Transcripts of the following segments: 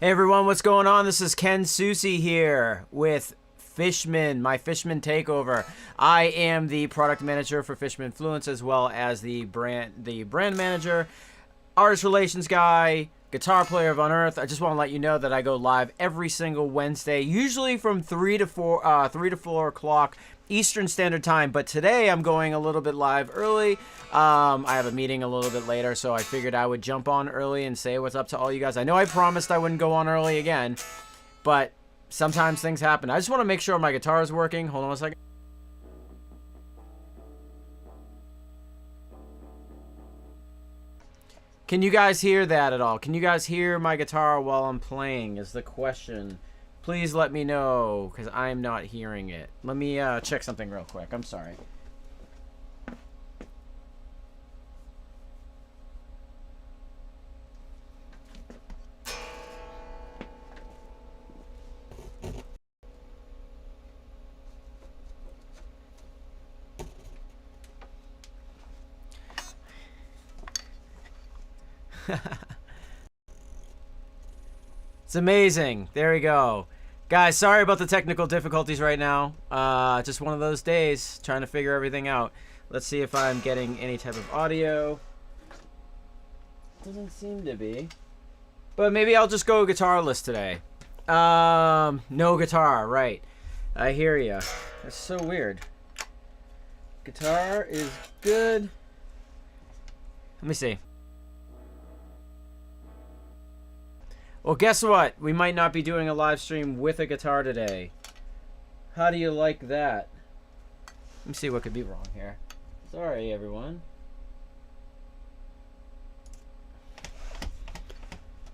Hey everyone, what's going on? This is Ken Susi here with Fishman, my Fishman Takeover. I am the product manager for Fishman Fluence, as well as the brand manager, artist relations guy, guitar player of Unearth. I just want to let you know that I go live every single Wednesday, usually from 3 to 4 o'clock Eastern Standard Time, but today I'm going a little bit live early. I have a meeting a little bit later, so I figured I would jump on early and say what's up to all you guys. I know I promised I wouldn't go on early again, but sometimes things happen. I just want to make sure my guitar is working. Hold on a second. Can you guys hear that at all? Can you guys hear my guitar while I'm playing is the question. Please let me know, because I'm not hearing it. Let me check something real quick. I'm sorry. It's amazing. There we go. Guys, sorry about the technical difficulties right now. Just one of those days, trying to figure everything out. Let's see if I'm getting any type of audio. Doesn't seem to be. But maybe I'll just go guitarless today. No guitar, right. I hear ya. That's so weird. Guitar is good. Let me see. Well, guess what? We might not be doing a live stream with a guitar today. How do you like that? Let me see what could be wrong here. Sorry, everyone.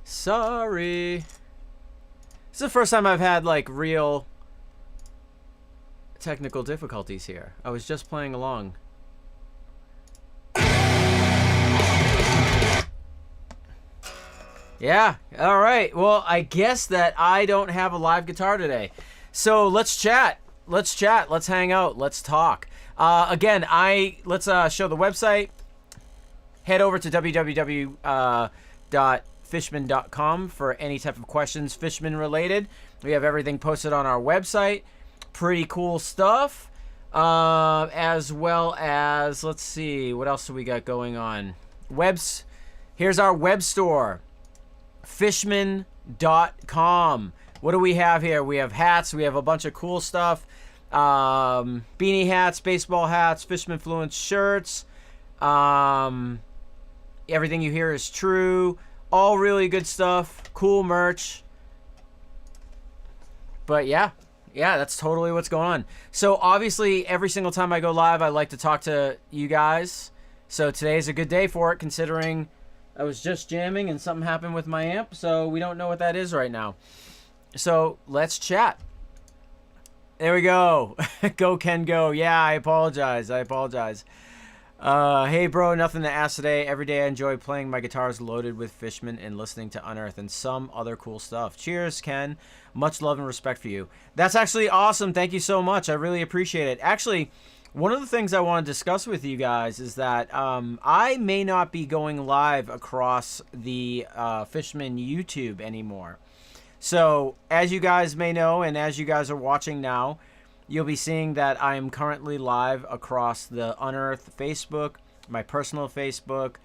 Sorry. This is the first time I've had, like, real technical difficulties here. I was just playing along. Yeah, all right. Well, I guess that I don't have a live guitar today. So let's chat. Let's chat. Let's hang out. Let's talk. Again, let's show the website. Head over to www.fishman.com for any type of questions Fishman related. We have everything posted on our website. Pretty cool stuff. As well as, let's see, what else do we got going on? Here's our web store. Fishman.com. What do we have here? We have hats. We have a bunch of cool stuff. Beanie hats, baseball hats, Fishman Fluence shirts. Everything you hear is true. All really good stuff. Cool merch. But yeah, that's totally what's going on. So obviously, every single time I go live, I like to talk to you guys. So today's a good day for it, considering I was just jamming and something happened with my amp, so we don't know what that is right now. So let's chat. There we go. Go, Ken, go. Yeah, I apologize. Hey, bro, nothing to ask today. Every day I enjoy playing my guitars loaded with Fishman and listening to Unearth and some other cool stuff. Cheers, Ken. Much love and respect for you. That's actually awesome. Thank you so much. I really appreciate it. Actually, one of the things I want to discuss with you guys is that I may not be going live across the Fishman YouTube anymore. So, as you guys may know, and as you guys are watching now, you'll be seeing that I am currently live across the Unearth Facebook, my personal Facebook,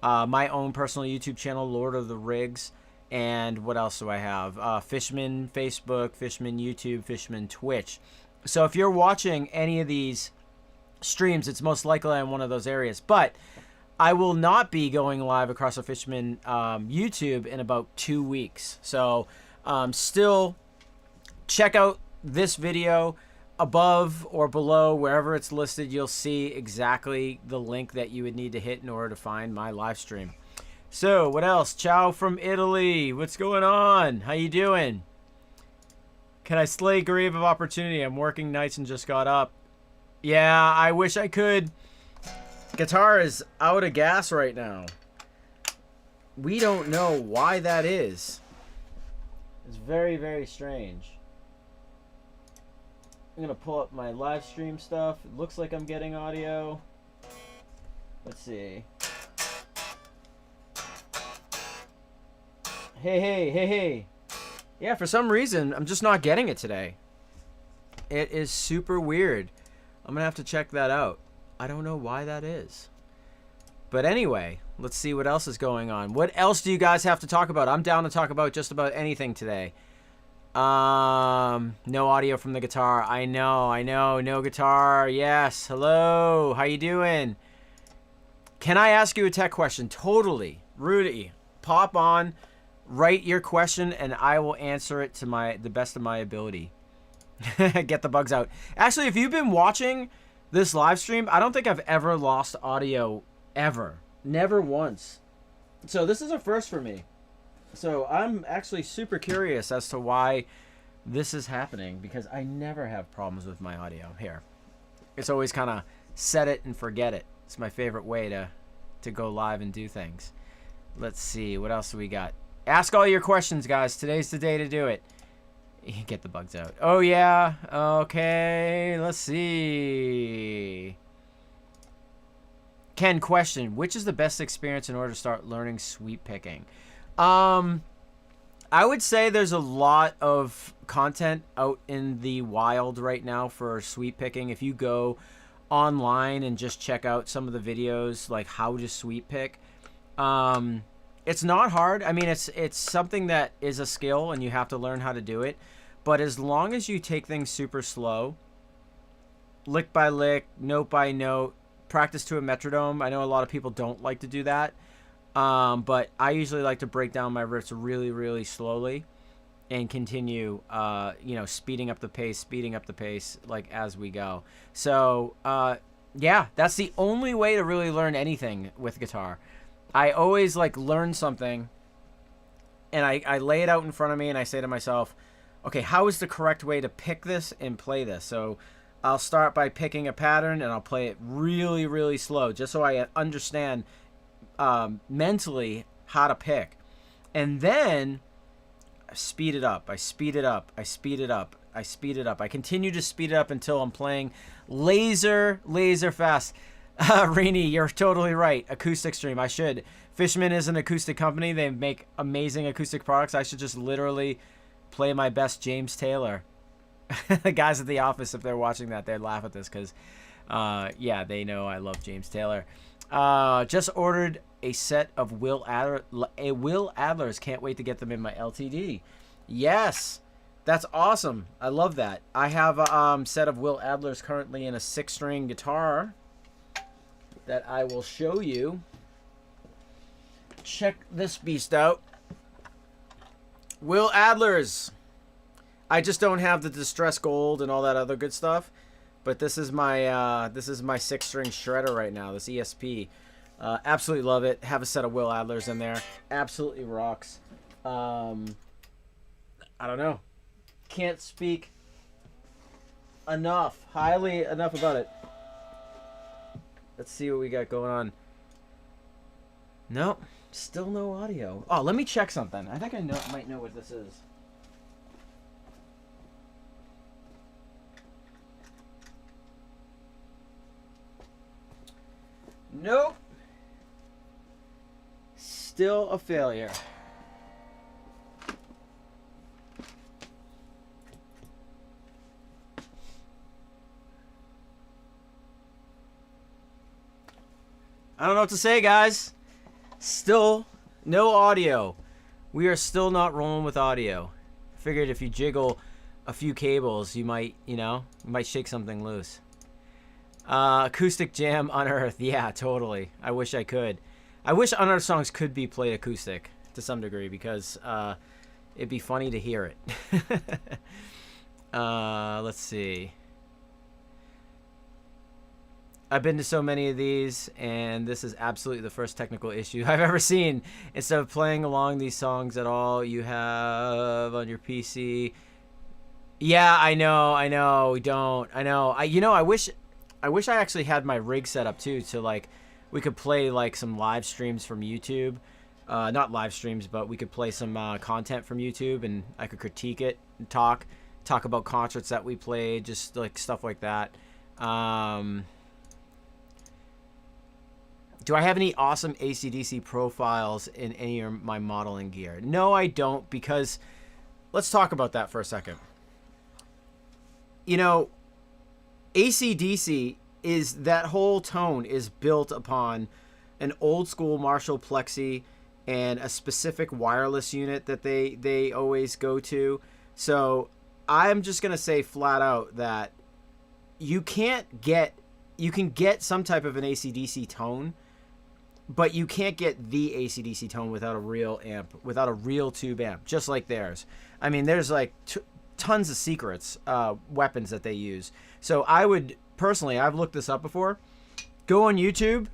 my own personal YouTube channel, Lord of the Rigs, and what else do I have? Fishman Facebook, Fishman YouTube, Fishman Twitch. So, if you're watching any of these streams, it's most likely in one of those areas, but I will not be going live across the Fishman YouTube in about 2 weeks. So still check out this video above or below, wherever it's listed. You'll see exactly the link that you would need to hit in order to find my live stream. So what else? Ciao from Italy. What's going on? How you doing? Can I slay Grave of Opportunity? I'm working nights and just got up. Yeah, I wish I could. Guitar is out of gas right now. We don't know why that is. It's very, very strange. I'm going to pull up my live stream stuff. It looks like I'm getting audio. Let's see. Hey, hey, hey, hey. Yeah, for some reason, I'm just not getting it today. It is super weird. I'm going to have to check that out. I don't know why that is. But anyway, let's see what else is going on. What else do you guys have to talk about? I'm down to talk about just about anything today. No audio from the guitar. I know. No guitar. Yes. Hello. How you doing? Can I ask you a tech question? Totally. Rudy, pop on, write your question, and I will answer it to the best of my ability. Get the bugs out. Actually, if you've been watching this live stream, I don't think I've ever lost audio ever. Never once. So this is a first for me. So I'm actually super curious as to why this is happening, because I never have problems with my audio here. It's always kind of set it and forget it. It's my favorite way to go live and do things. Let's see. What else do we got? Ask all your questions, guys. Today's the day to do it. Get the bugs out. Oh, yeah. Okay. Let's see. Ken, question. Which is the best experience in order to start learning sweep picking? I would say there's a lot of content out in the wild right now for sweep picking. If you go online and just check out some of the videos, like how to sweep pick, it's not hard. I mean, it's something that is a skill and you have to learn how to do it. But as long as you take things super slow, lick by lick, note by note, practice to a metronome. I know a lot of people don't like to do that. But I usually like to break down my riffs really, really slowly and continue, speeding up the pace, like as we go. So, yeah, that's the only way to really learn anything with guitar. I always learn something and I lay it out in front of me and I say to myself, okay, how is the correct way to pick this and play this? So I'll start by picking a pattern and I'll play it really, really slow just so I understand mentally how to pick. And then I speed it up. I continue to speed it up until I'm playing laser fast. Rainy, you're totally right. Acoustic stream. I should. Fishman is an acoustic company. They make amazing acoustic products. I should just literally play my best James Taylor. The guys at the office, if they're watching that, they'd laugh at this because, yeah, they know I love James Taylor. Just ordered a set of Will Adlers. Can't wait to get them in my LTD. Yes, that's awesome. I love that. I have a set of Will Adlers currently in a 6-string guitar that I will show you. Check this beast out. Will Adlers. I just don't have the distress gold and all that other good stuff, but this is my 6-string shredder right now. This ESP, absolutely love it. Have a set of Will Adlers in there. Absolutely rocks. I don't know. Can't speak highly enough about it. Let's see what we got going on. Nope, still no audio. Oh, let me check something. I think I might know what this is. Nope. Still a failure. I don't know what to say, guys. Still no audio. We are still not rolling with audio. Figured if you jiggle a few cables, you might, shake something loose. Acoustic jam Unearth. Yeah, totally. I wish I could. I wish Unearth songs could be played acoustic to some degree because it'd be funny to hear it. Let's see. I've been to so many of these, and this is absolutely the first technical issue I've ever seen. Instead of playing along these songs at all, you have on your PC. Yeah, I know. We don't. I know. I wish I actually had my rig set up too, so we could play some live streams from YouTube. Not live streams, but we could play some content from YouTube, and I could critique it and talk about concerts that we played, just stuff like that. Do I have any awesome AC/DC profiles in any of my modeling gear? No, I don't, because let's talk about that for a second. You know, AC/DC is, that whole tone is built upon an old school Marshall Plexi and a specific wireless unit that they always go to. So I'm just going to say flat out that you can get some type of an AC/DC tone, but you can't get the AC/DC tone without a real amp, without a real tube amp, just like theirs. I mean, there's like tons of secrets, weapons that they use. So I would personally, I've looked this up before. Go on YouTube,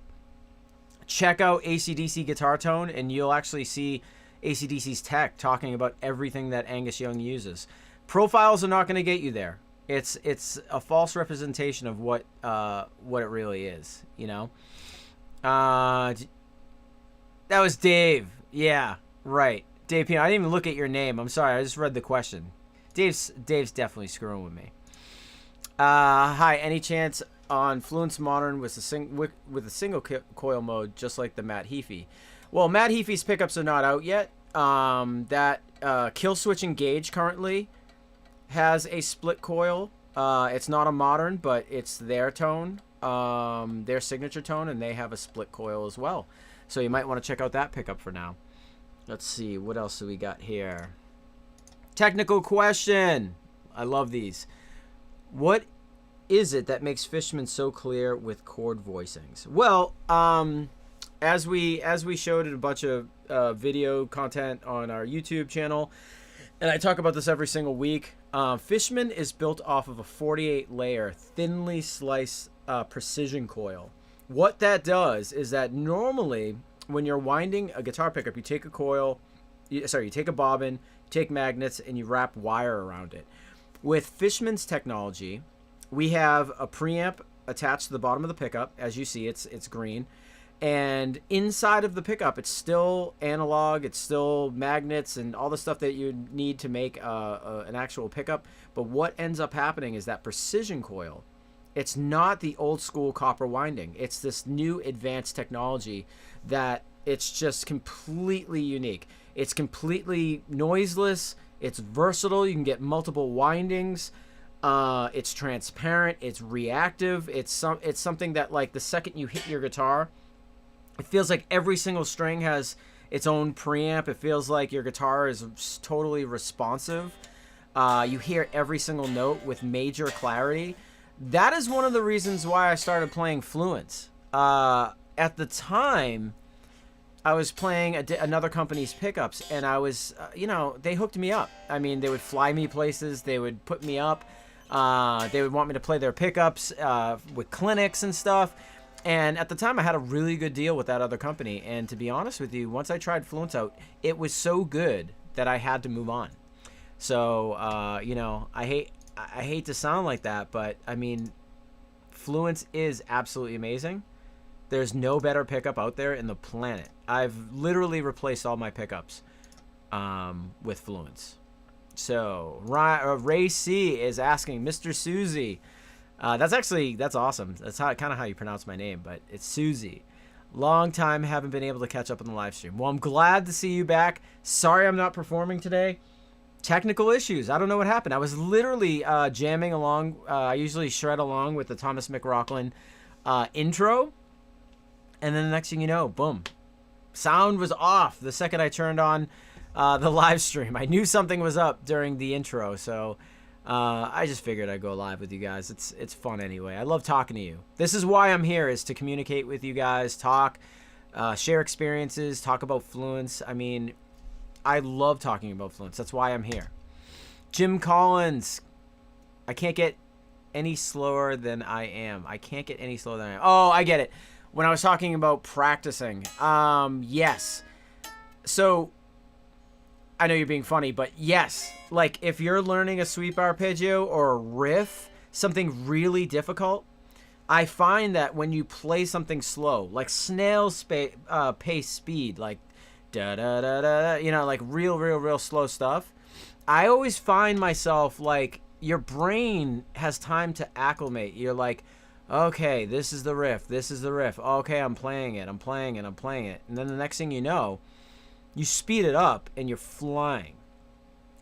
check out AC/DC guitar tone, and you'll actually see AC/DC's tech talking about everything that Angus Young uses. Profiles are not going to get you there. It's a false representation of what it really is, you know. That was Dave. Yeah, right. Dave Pino. I didn't even look at your name. I'm sorry. I just read the question. Dave's definitely screwing with me. Hi. Any chance on Fluence Modern with a single coil mode, just like the Matt Heafy? Well, Matt Heafy's pickups are not out yet. That Kill Switch Engage currently has a split coil. It's not a modern, but it's their tone, their signature tone, and they have a split coil as well. So you might want to check out that pickup for now. Let's see, what else do we got here? Technical question. I love these. What is it that makes Fishman so clear with chord voicings? Well, as we showed in a bunch of video content on our YouTube channel, and I talk about this every single week, Fishman is built off of a 48-layer, thinly sliced precision coil. What that does is that normally when you're winding a guitar pickup, you take a coil, you take a bobbin, you take magnets, and you wrap wire around it. With Fishman's technology, we have a preamp attached to the bottom of the pickup. As you see, it's green. And inside of the pickup, it's still analog, it's still magnets and all the stuff that you need to make an actual pickup. But what ends up happening is that precision coil, it's not the old school copper winding. It's this new advanced technology that it's just completely unique. It's completely noiseless. It's versatile. You can get multiple windings. It's transparent. It's reactive. It's something that, like, the second you hit your guitar, it feels like every single string has its own preamp. It feels like your guitar is totally responsive. You hear every single note with major clarity. That is one of the reasons why I started playing Fluence. At the time, I was playing another company's pickups, and I was, they hooked me up. I mean, they would fly me places. They would put me up. They would want me to play their pickups with clinics and stuff. And at the time, I had a really good deal with that other company. And to be honest with you, once I tried Fluence out, it was so good that I had to move on. So, I hate to sound like that, but I mean, Fluence is absolutely amazing. There's no better pickup out there in the planet. I've literally replaced all my pickups with Fluence. So, Ray C is asking, Mr. Susi. That's awesome. That's kind of how you pronounce my name, but it's Susie. Long time haven't been able to catch up on the live stream. Well, I'm glad to see you back. Sorry I'm not performing today. Technical issues. I don't know what happened. I was literally jamming along. I usually shred along with the Thomas McRocklin intro. And then the next thing you know, boom. Sound was off the second I turned on the live stream. I knew something was up during the intro, so I just figured I'd go live with you guys. It's fun anyway. I love talking to you. This is why I'm here, is to communicate with you guys, talk, share experiences, talk about Fluence. I mean, I love talking about Fluence. That's why I'm here. Jim Collins, I can't get any slower than I am. I can't get any slower than I am. Oh, I get it. When I was talking about practicing, yes. So, I know you're being funny, but yes. Like, if you're learning a sweep arpeggio or a riff, something really difficult, I find that when you play something slow, like snail pace speed, like da-da-da-da, like real slow stuff, I always find myself, like, your brain has time to acclimate. You're like, okay, this is the riff. Okay, I'm playing it. And then the next thing you know, you speed it up and you're flying.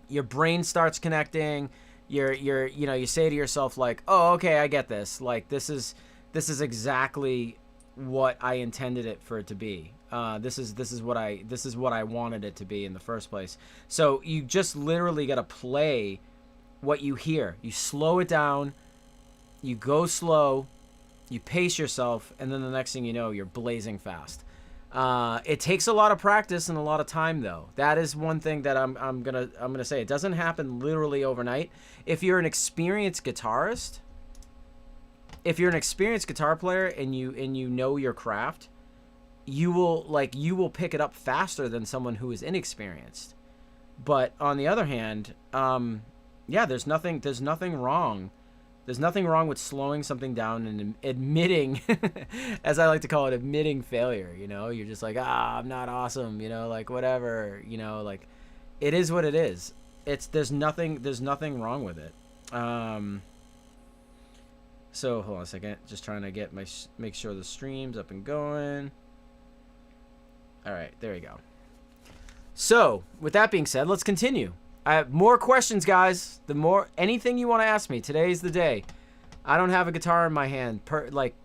your brain starts connecting. You say to yourself like, oh, okay, I get this. Like this is exactly what I intended it for it to be. This is what I wanted it to be in the first place. So you just literally got to play what you hear. You slow it down, you go slow, you pace yourself, and then the next thing you know, you're blazing fast. It takes a lot of practice and a lot of time, though. That is one thing that I'm gonna say. It doesn't happen literally overnight. If you're an experienced guitarist, if you're an experienced guitar player and you know your craft, you will pick it up faster than someone who is inexperienced. But on the other hand, there's nothing wrong. There's nothing wrong with slowing something down and admitting, as I like to call it, admitting failure. You know, you're just like, I'm not awesome. You know, like whatever. You know, like it is what it is. There's nothing wrong with it. So hold on a second. Just trying to make sure the stream's up and going. All right, there you go. So with that being said, let's continue. I have more questions, guys. Anything you want to ask me, today's the day. I don't have a guitar in my hand,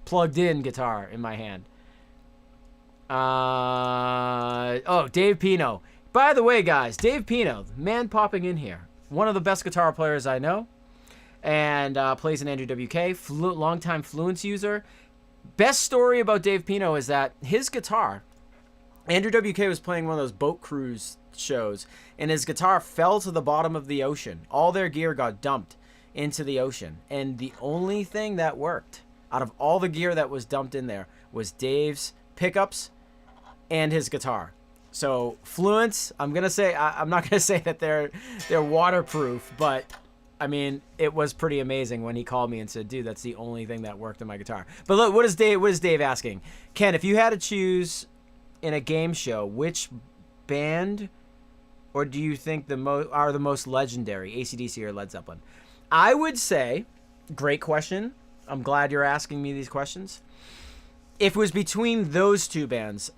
plugged in guitar in my hand. Dave Pino. By the way, guys, Dave Pino, man popping in here. One of the best guitar players I know. And plays in Andrew WK, longtime Fluence user. Best story about Dave Pino is that his guitar, Andrew WK was playing one of those boat cruise shows, and his guitar fell to the bottom of the ocean. All their gear got dumped into the ocean, and the only thing that worked out of all the gear that was dumped in there was Dave's pickups and his guitar. So Fluence, I'm not gonna say that they're waterproof, but I mean, it was pretty amazing when he called me and said, dude, that's the only thing that worked in my guitar. But look, what is Dave asking? Ken, if you had to choose in a game show, which band or do you think are the most legendary, AC/DC or Led Zeppelin? I would say, great question. I'm glad you're asking me these questions. If it was between those two bands,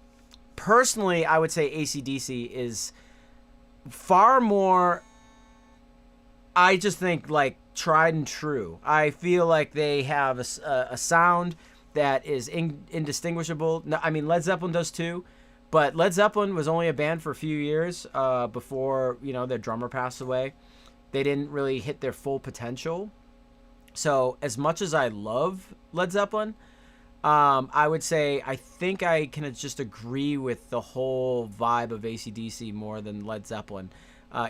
personally, I would say AC/DC is far more, I just think, like, tried and true. I feel like they have a sound that is indistinguishable. I mean, Led Zeppelin does too, but Led Zeppelin was only a band for a few years before, their drummer passed away. They didn't really hit their full potential. So as much as I love Led Zeppelin, I would say I think I can just agree with the whole vibe of AC/DC more than Led Zeppelin.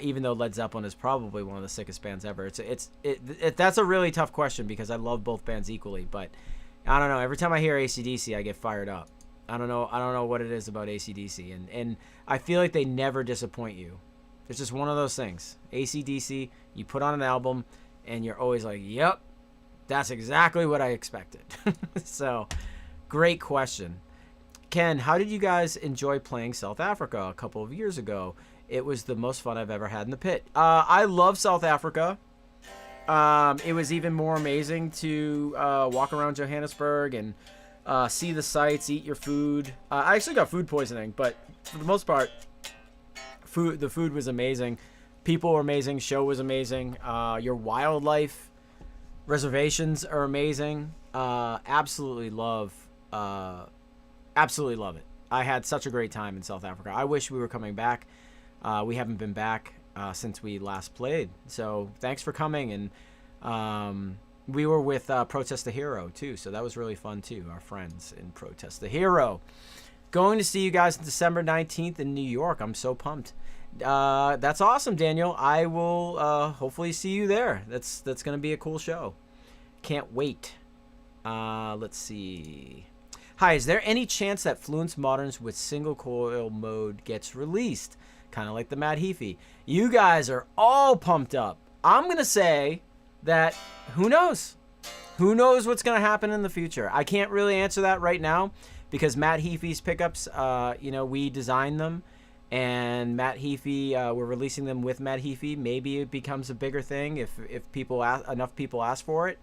Even though Led Zeppelin is probably one of the sickest bands ever. That's a really tough question because I love both bands equally. But I don't know. Every time I hear AC/DC, I get fired up. I don't know what it is about AC/DC, and I feel like they never disappoint you. It's just one of those things. AC/DC, you put on an album, and you're always like, "Yep, that's exactly what I expected." So, great question, Ken. How did you guys enjoy playing South Africa a couple of years ago? It was the most fun I've ever had in the pit. I love South Africa. It was even more amazing to walk around Johannesburg and see the sights, eat your food. I actually got food poisoning, but for the most part, the food was amazing. People were amazing. Show was amazing. Your wildlife reservations are amazing. Absolutely love it. I had such a great time in South Africa. I wish we were coming back. We haven't been back since we last played. So thanks for coming. And we were with Protest the Hero, too. So that was really fun, too. Our friends in Protest the Hero. Going to see you guys on December 19th in New York. I'm so pumped. That's awesome, Daniel. I will hopefully see you there. That's going to be a cool show. Can't wait. Let's see. Hi, is there any chance that Fluence Moderns with single coil mode gets released? Kind of like the Matt Heafy. You guys are all pumped up. I'm going to say that who knows? Who knows what's going to happen in the future? I can't really answer that right now because Matt Heafy's pickups, we designed them. And Matt Heafy, we're releasing them with Matt Heafy. Maybe it becomes a bigger thing if enough people ask for it.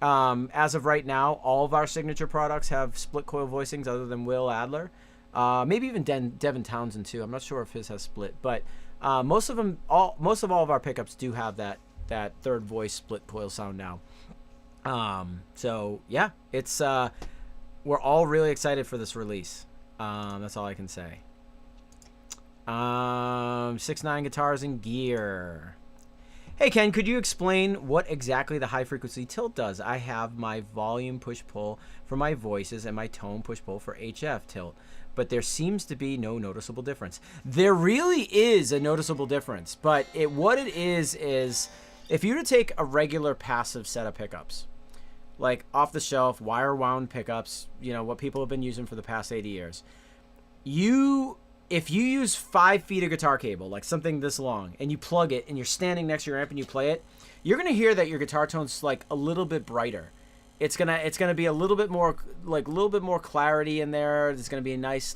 As of right now, all of our signature products have split coil voicings other than Will Adler. Maybe even Devin Townsend too. I'm not sure if his has split, but Most of all of our pickups do have that third voice split coil sound now. So yeah, it's we're all really excited for this release. That's all I can say. 6.9 guitars and gear. Hey Ken, could you explain what exactly the high frequency tilt does? I have my volume push-pull for my voices and my tone push-pull for HF tilt, but there seems to be no noticeable difference. There really is a noticeable difference, but what it is if you were to take a regular passive set of pickups, like off the shelf, wire wound pickups, you know, what people have been using for the past 80 years, if you use 5 feet of guitar cable, like something this long, and you plug it and you're standing next to your amp and you play it, you're gonna hear that your guitar tone's like a little bit brighter. It's gonna be a little bit more clarity in there. There's gonna be a nice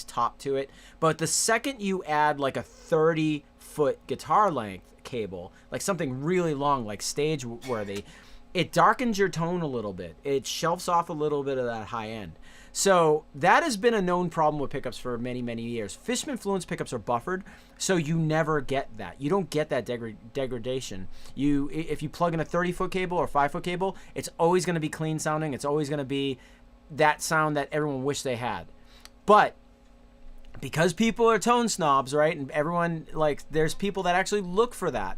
top to it. But the second you add like a 30-foot guitar length cable, like something really long, like stage worthy, it darkens your tone a little bit. It shelves off a little bit of that high end. So that has been a known problem with pickups for many, many years. Fishman Fluence pickups are buffered, so you never get that. You don't get that degradation. If you plug in a 30-foot cable or 5-foot cable, it's always going to be clean sounding. It's always going to be that sound that everyone wished they had. But because people are tone snobs, right, and everyone, like, there's people that actually look for that.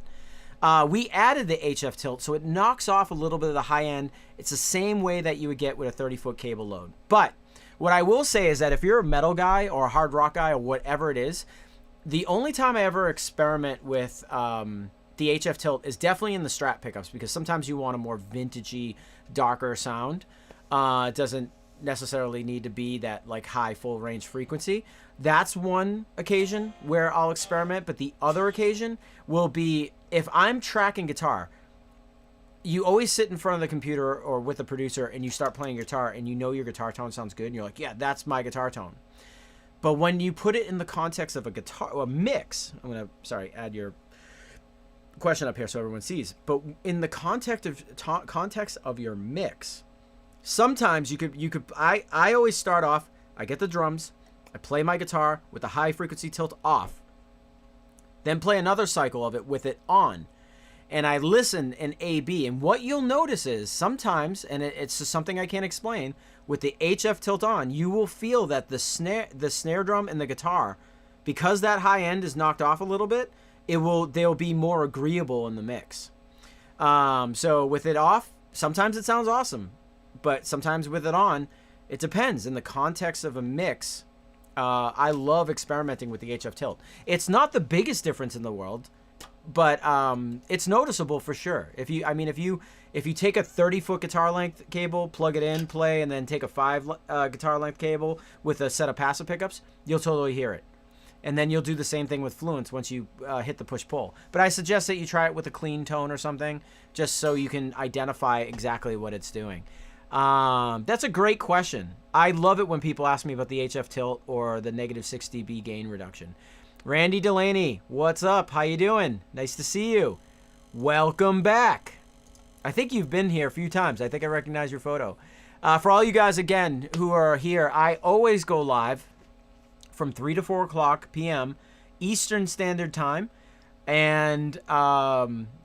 We added the HF tilt, so it knocks off a little bit of the high end. It's the same way that you would get with a 30-foot cable load. But what I will say is that if you're a metal guy or a hard rock guy or whatever it is, the only time I ever experiment with the HF tilt is definitely in the Strat pickups, because sometimes you want a more vintagey, darker sound. It doesn't necessarily need to be that like high full range frequency. That's one occasion where I'll experiment, but the other occasion will be if I'm tracking guitar. You always sit in front of the computer or with the producer and you start playing guitar and you know your guitar tone sounds good and you're like, yeah, that's my guitar tone. But when you put it in the context of a mix, I'm going to, add your question up here so everyone sees. But in the context of your mix, sometimes I always start off, I get the drums, I play my guitar with the high frequency tilt off, then play another cycle of it with it on. And I listen in A/B, and what you'll notice is sometimes, and it's just something I can't explain, with the HF tilt on, you will feel that the snare drum and the guitar, because that high end is knocked off a little bit, they'll be more agreeable in the mix. So with it off, sometimes it sounds awesome, but sometimes with it on, it depends. In the context of a mix, I love experimenting with the HF tilt. It's not the biggest difference in the world, but it's noticeable for sure. If you take a 30-foot guitar length cable, plug it in, play, and then take a 5 guitar length cable with a set of passive pickups, you'll totally hear it. And then you'll do the same thing with Fluence once you hit the push-pull. But I suggest that you try it with a clean tone or something, just so you can identify exactly what it's doing. That's a great question. I love it when people ask me about the HF tilt or the -6 dB gain reduction. Randy Delaney, what's up? How you doing? Nice to see you. Welcome back. I think you've been here a few times. I think I recognize your photo. For all you guys, again, who are here, I always go live from 3 to 4 o'clock p.m. Eastern Standard Time. And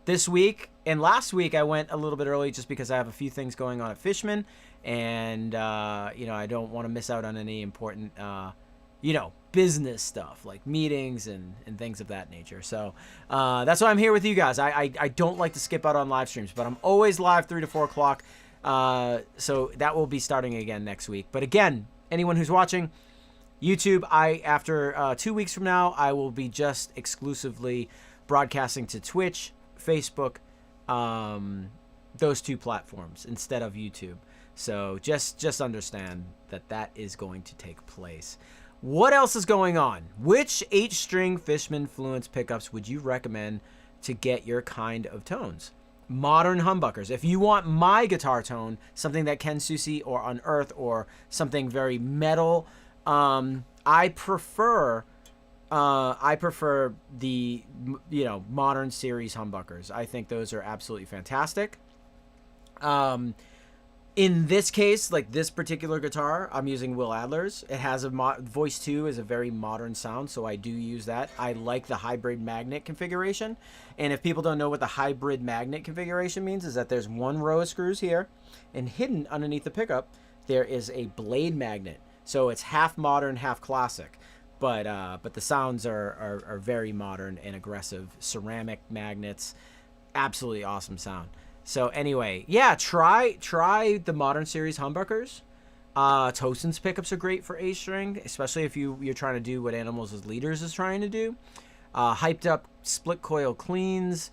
this week and last week, I went a little bit early just because I have a few things going on at Fishman. And, I don't want to miss out on any important, business stuff like meetings and things of that nature. So that's why I'm here with you guys. I don't like to skip out on live streams, but I'm always live 3 to 4 o'clock. So that will be starting again next week. But again, anyone who's watching YouTube, after 2 weeks from now, I will be just exclusively broadcasting to Twitch, Facebook, those two platforms instead of YouTube. So just understand that is going to take place. What else is going on? Which 8-string Fishman Fluence pickups would you recommend to get your kind of tones? Modern humbuckers. If you want my guitar tone, something that Ken Susi or Unearth or something very metal, I prefer the modern series humbuckers. I think those are absolutely fantastic. In this case, like this particular guitar, I'm using Will Adler's. It has a Voice 2 is a very modern sound, so I do use that. I like the hybrid magnet configuration. And if people don't know what the hybrid magnet configuration means, is that there's one row of screws here, and hidden underneath the pickup, there is a blade magnet. So it's half modern, half classic. But the sounds are very modern and aggressive. Ceramic magnets, absolutely awesome sound. So anyway, yeah, try the Modern Series humbuckers. Tosin's pickups are great for A string, especially if you're trying to do what Animals as Leaders is trying to do. Hyped up split coil cleans,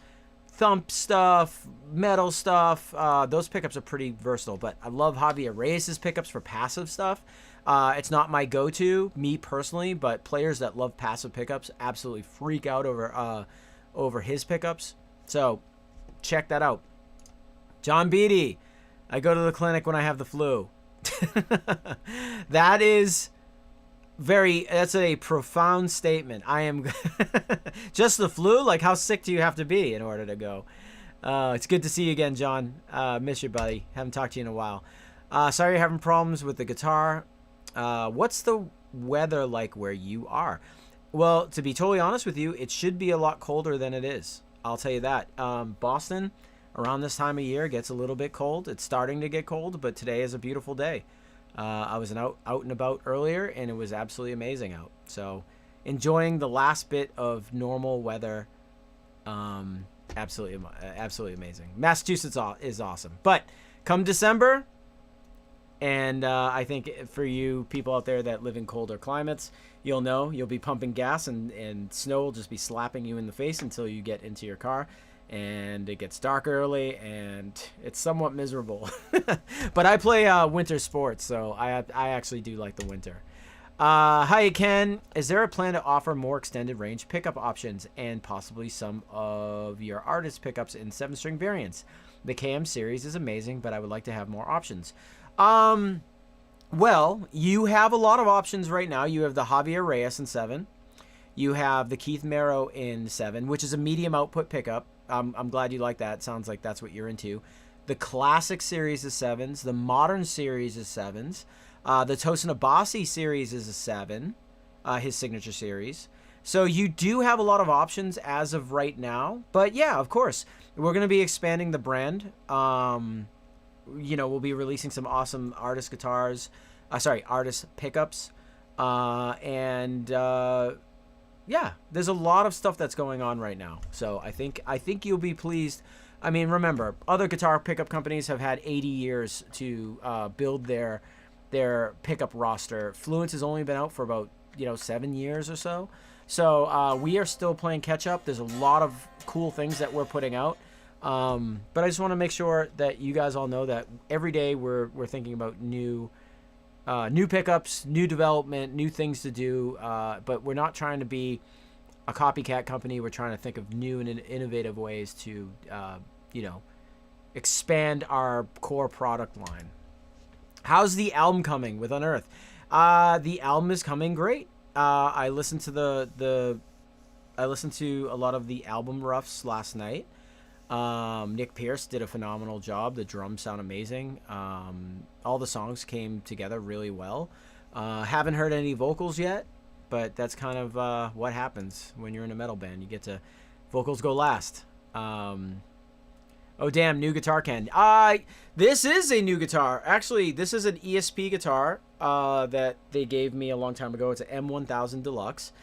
thump stuff, metal stuff. Those pickups are pretty versatile, but I love Javier Reyes' pickups for passive stuff. It's not my go-to, me personally, but players that love passive pickups absolutely freak out over his pickups. So check that out. John Beatty, I go to the clinic when I have the flu. That's a profound statement. I am just the flu? Like, how sick do you have to be in order to go? It's good to see you again, John. Miss you, buddy. Haven't talked to you in a while. Sorry you're having problems with the guitar. What's the weather like where you are? Well, to be totally honest with you, it should be a lot colder than it is. I'll tell you that. Boston, around this time of year, gets a little bit cold. It's starting to get cold, but today is a beautiful day. I was out and about earlier, and it was absolutely amazing out. So enjoying the last bit of normal weather. Absolutely amazing. Massachusetts is awesome. But come December, and I think for you people out there that live in colder climates, you'll be pumping gas, and snow will just be slapping you in the face until you get into your car. And it gets dark early, and it's somewhat miserable. But I play winter sports, so I actually do like the winter. Hi, Ken. Is there a plan to offer more extended range pickup options and possibly some of your artist pickups in 7-string variants? The KM series is amazing, but I would like to have more options. Well, you have a lot of options right now. You have the Javier Reyes in 7. You have the Keith Merrow in 7, which is a medium output pickup. I'm glad you like that. Sounds like that's what you're into. The classic series is 7s. The modern series is 7s. The Tosin Abasi series is a 7, his signature series. So you do have a lot of options as of right now. But yeah, of course, we're going to be expanding the brand. We'll be releasing some awesome artist guitars. Artist pickups. Yeah, there's a lot of stuff that's going on right now. So I think you'll be pleased. I mean, remember, other guitar pickup companies have had 80 years to build their pickup roster. Fluence has only been out for about 7 years or so. So we are still playing catch up. There's a lot of cool things that we're putting out. But I just want to make sure that you guys all know that every day we're thinking about new pickups, new development, new things to do, but we're not trying to be a copycat company. We're trying to think of new and innovative ways to, expand our core product line. How's the album coming with Unearth? The album is coming great. I listened to a lot of the album roughs last night. Nick Pierce did a phenomenal job. The drums sound amazing. All the songs came together really well. Haven't heard any vocals yet, but that's kind of what happens when you're in a metal band. You get to vocals go last. Oh damn, new guitar, Ken. This is a new guitar. Actually, this is an ESP guitar that they gave me a long time ago. It's an M1000 Deluxe.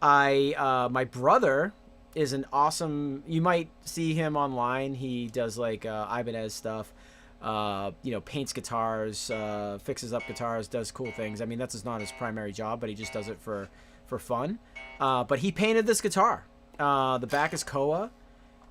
My brother is an awesome, you might see him online. He does like Ibanez stuff, paints guitars, fixes up guitars, does cool things. I mean, that's not his primary job, but he just does it for fun. But he painted this guitar. The back is Koa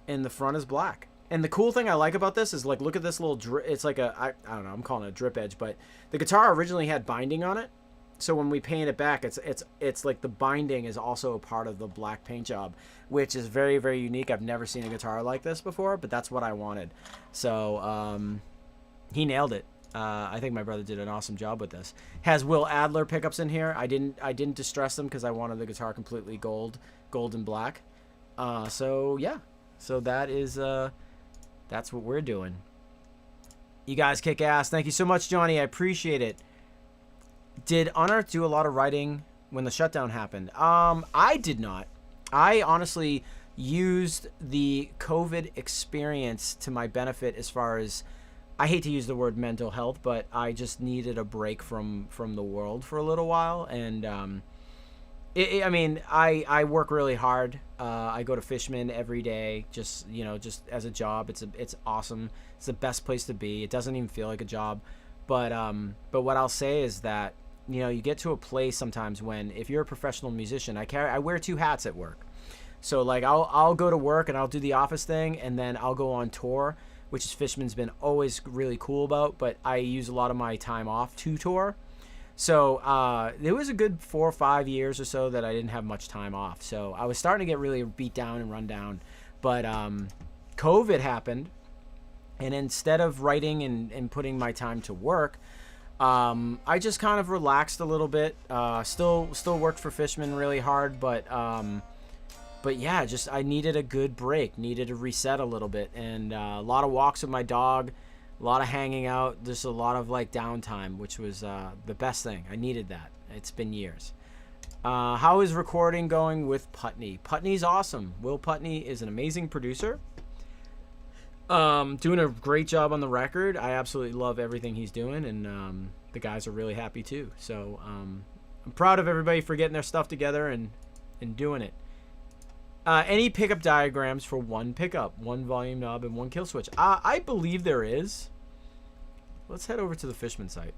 and the front is black. And the cool thing I like about this is, like, look at this little it's like I don't know, I'm calling it a drip edge, but the guitar originally had binding on it. So when we paint it back, it's like the binding is also a part of the black paint job, which is very, very unique. I've never seen a guitar like this before, but that's what I wanted. So he nailed it. I think my brother did an awesome job with this. Has Will Adler pickups in here. I didn't distress them because I wanted the guitar completely gold and black. So yeah, so that is that's what we're doing. You guys kick ass. Thank you so much, Johnny. I appreciate it. Did Unearth do a lot of writing when the shutdown happened? I did not. I honestly used the COVID experience to my benefit as far as, I hate to use the word mental health, but I just needed a break from the world for a little while. And I mean, I work really hard. I go to Fishman every day, just as a job. It's awesome. It's the best place to be. It doesn't even feel like a job. But what I'll say is that, you get to a place sometimes when, if you're a professional musician, I wear two hats at work. So like I'll go to work and I'll do the office thing, and then I'll go on tour, which is Fishman's been always really cool about, but I use a lot of my time off to tour. So there was a good 4 or 5 years or so that I didn't have much time off. So I was starting to get really beat down and run down. But COVID happened, and instead of writing and putting my time to work, I just kind of relaxed a little bit. Still worked for Fishman really hard, but yeah, I needed a good break, needed to reset a little bit, and a lot of walks with my dog, a lot of hanging out, just a lot of like downtime, which was the best thing. I needed that. It's been years. How is recording going with Putney? Putney's awesome. Will Putney is an amazing producer. Doing a great job on the record. I absolutely love everything he's doing, and the guys are really happy too. So I'm proud of everybody for getting their stuff together and doing it. Any pickup diagrams for one pickup, one volume knob, and one kill switch? I believe there is. Let's head over to the Fishman site.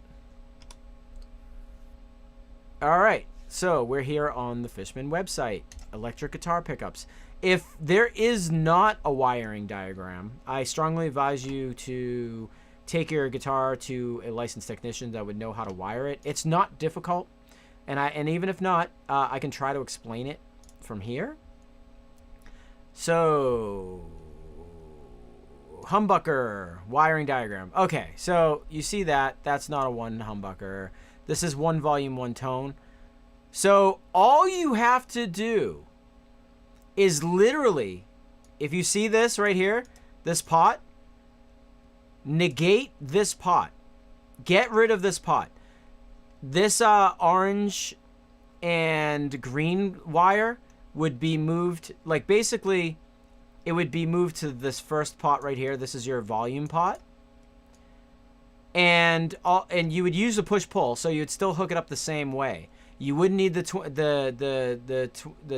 All right, so we're here on the Fishman website. Electric guitar pickups. If there is not a wiring diagram, I strongly advise you to take your guitar to a licensed technician that would know how to wire it. It's not difficult, and even if not, I can try to explain it from here. So, humbucker wiring diagram. Okay, so you see that's not a one humbucker. This is one volume, one tone. So all you have to do is literally, if you see this right here, this pot, negate this pot. Get rid of this pot. This orange and green wire would be moved, like basically it would be moved to this first pot right here. This is your volume pot. And you would use a push-pull, so you'd still hook it up the same way. You wouldn't need the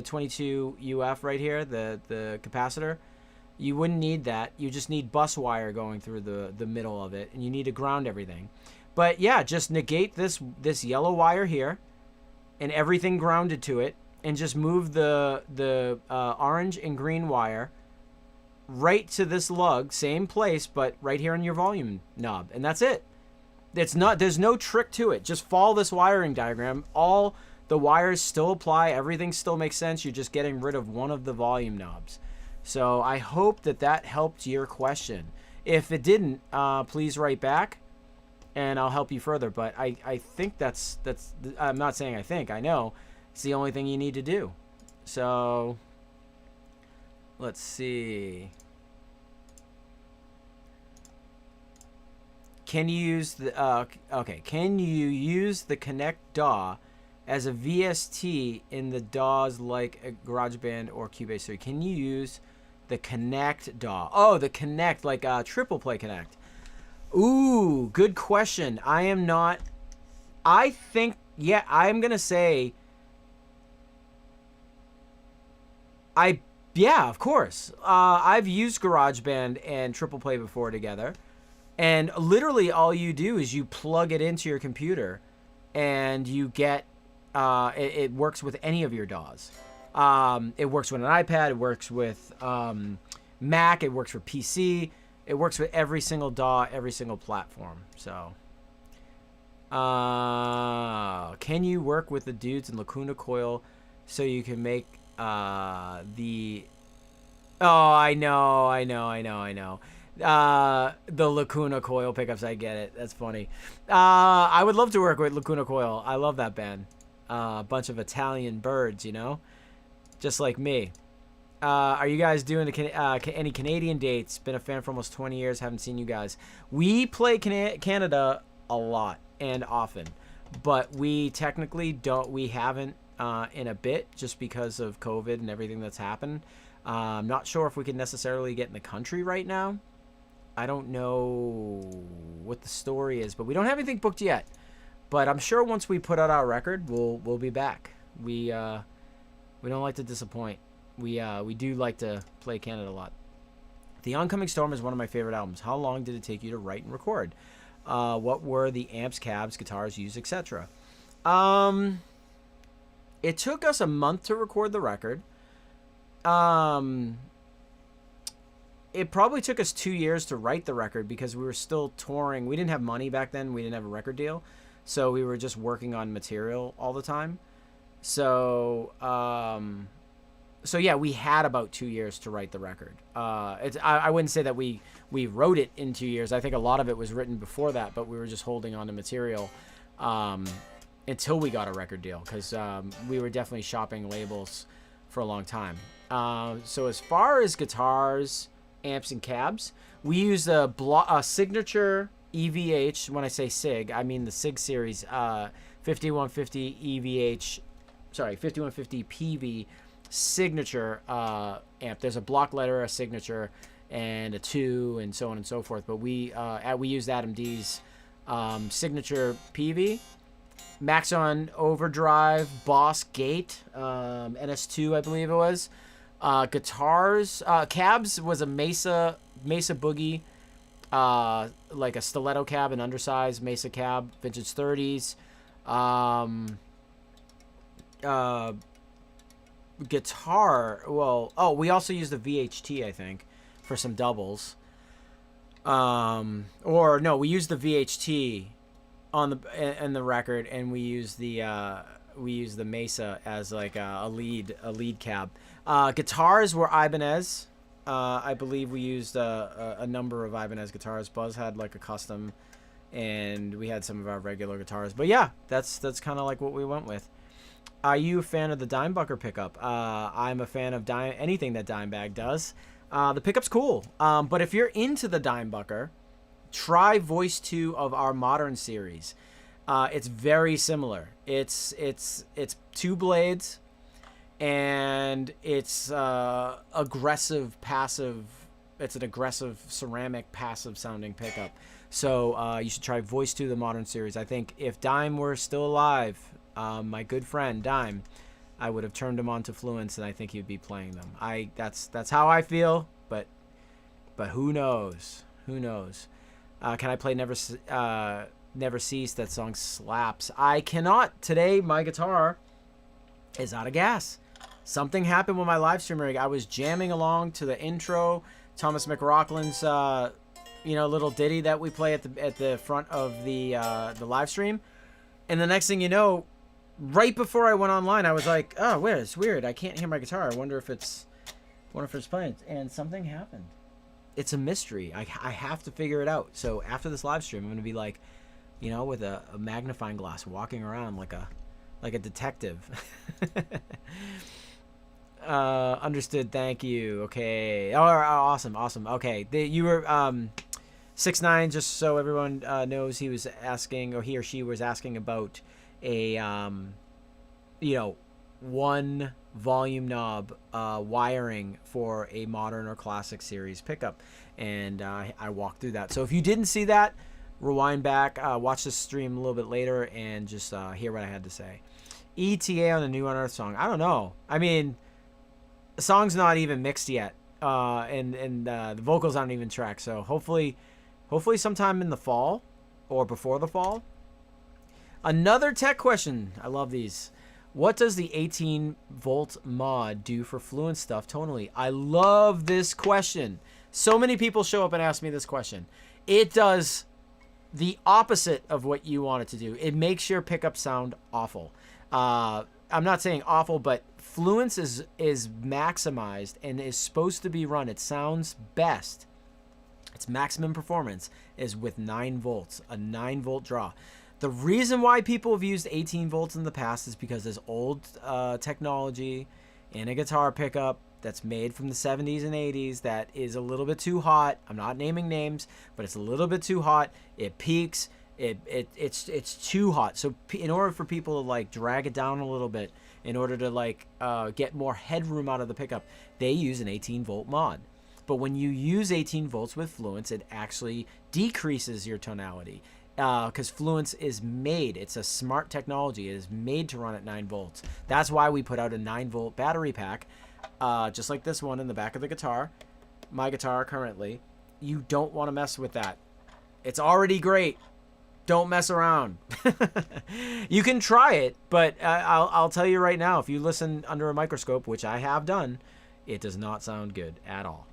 22 UF right here, the capacitor. You wouldn't need that. You just need bus wire going through the middle of it, and you need to ground everything. But yeah, just negate this yellow wire here, and everything grounded to it, and just move the orange and green wire right to this lug, same place, but right here on your volume knob, and that's it. There's no trick to it. Just follow this wiring diagram. All the wires still apply. Everything still makes sense. You're just getting rid of one of the volume knobs. So I hope that helped your question. If it didn't, please write back, and I'll help you further. But I think that's I'm not saying I think. I know it's the only thing you need to do. So let's see. Can you use the Can you use the Connect DAW as a VST in the DAWs like a GarageBand or Cubase 3? Can you use the Connect DAW? Oh, the Connect, like a triple play Connect. Ooh, good question. I think, yeah, I'm gonna say. Yeah, of course. I've used GarageBand and triple play before together. And literally all you do is you plug it into your computer, and you get, it works with any of your DAWs. It works with an iPad, it works with Mac, it works for PC, it works with every single DAW, every single platform. So, can you work with the dudes in Lacuna Coil so you can make the... Oh, I know. The Lacuna Coil pickups, I get it. That's funny. I would love to work with Lacuna Coil. I love that band. A bunch of Italian birds, just like me. Are you guys doing any Canadian dates? Been a fan for almost 20 years. Haven't seen you guys. We play Canada a lot and often, but we technically don't. We haven't in a bit just because of COVID and everything that's happened. I'm not sure if we can necessarily get in the country right now. I don't know what the story is, but we don't have anything booked yet. But I'm sure once we put out our record, we'll be back. We don't like to disappoint. We do like to play Canada a lot. The Oncoming Storm is one of my favorite albums. How long did it take you to write and record? What were the amps, cabs, guitars used, etc.? It took us a month to record the record. It probably took us 2 years to write the record because we were still touring. We didn't have money back then. We didn't have a record deal. So we were just working on material all the time. So yeah, we had about 2 years to write the record. I wouldn't say that we wrote it in 2 years. I think a lot of it was written before that, but we were just holding on to material until we got a record deal because we were definitely shopping labels for a long time. So as far as guitars, amps, and cabs, we used a signature EVH. When I say SIG, I mean the SIG series 5150 EVH. Sorry, 5150 PV signature amp. There's a block letter, a signature, and a 2, and so on and so forth. But we used Adam D's signature PV, Maxon Overdrive, Boss Gate, NS2, I believe it was. Guitars, cabs was a Mesa Boogie, like a stiletto cab, an undersized Mesa cab, vintage 30s. Guitar, we also used the VHT, I think, for some doubles. Or no, we used the VHT on the record, and we used the Mesa as like a lead cab. Guitars were Ibanez. I believe we used a number of Ibanez guitars. Buzz had like a custom, and we had some of our regular guitars. But yeah, that's kind of like what we went with. Are you a fan of the Dimebucker pickup? I'm a fan of anything that Dimebag does. The pickup's cool. But if you're into the Dimebucker, try Voice 2 of our Modern series. It's very similar. It's 2 blades, and it's aggressive passive. It's an aggressive ceramic passive sounding pickup. So you should try Voice 2 of the Modern series. I think if Dime were still alive, my good friend Dime, I would have turned him on to Fluence, and I think he'd be playing them. That's how I feel, but who knows? Who knows? Can I play Never Cease? That song slaps. I cannot. Today, my guitar is out of gas. Something happened with my live stream rig. I was jamming along to the intro, Thomas McRaughlin's little ditty that we play at the front of the live stream, and the next thing you know, right before I went online, I was like, oh, wait, it's weird. I can't hear my guitar. I wonder if it's playing. And something happened. It's a mystery. I have to figure it out. So after this live stream, I'm going to be like, with a magnifying glass, walking around like a detective. Understood. Thank you. Okay. Oh, awesome. Okay. You were 6ix9ine. Just so everyone knows, he was asking, or he or she was asking about a 1 volume knob wiring for a Modern or Classic series pickup, and I walked through that. So if you didn't see that, rewind back, watch the stream a little bit later, and just hear what I had to say. ETA on the new Unearth song. I don't know. I mean, the song's not even mixed yet, and the vocals aren't even tracked. So hopefully sometime in the fall or before the fall. Another tech question. I love these. What does the 18-volt mod do for Fluence stuff tonally? I love this question. So many people show up and ask me this question. It does the opposite of what you want it to do. It makes your pickup sound awful. I'm not saying awful, but Fluence is maximized and is supposed to be run. It sounds best. Its maximum performance is with 9 volts, a 9-volt draw. The reason why people have used 18 volts in the past is because there's old technology in a guitar pickup that's made from the 70s and 80s that is a little bit too hot. I'm not naming names, but it's a little bit too hot. It peaks. It's too hot. So in order for people to like drag it down a little bit, in order to like get more headroom out of the pickup, they use an 18-volt mod. But when you use 18 volts with Fluence, it actually decreases your tonality. Because Fluence is made, it's a smart technology. It is made to run at 9 volts. That's why we put out a 9-volt battery pack, just like this one in the back of the guitar. My guitar currently. You don't want to mess with that. It's already great. Don't mess around. You can try it, but I'll tell you right now, if you listen under a microscope, which I have done, it does not sound good at all.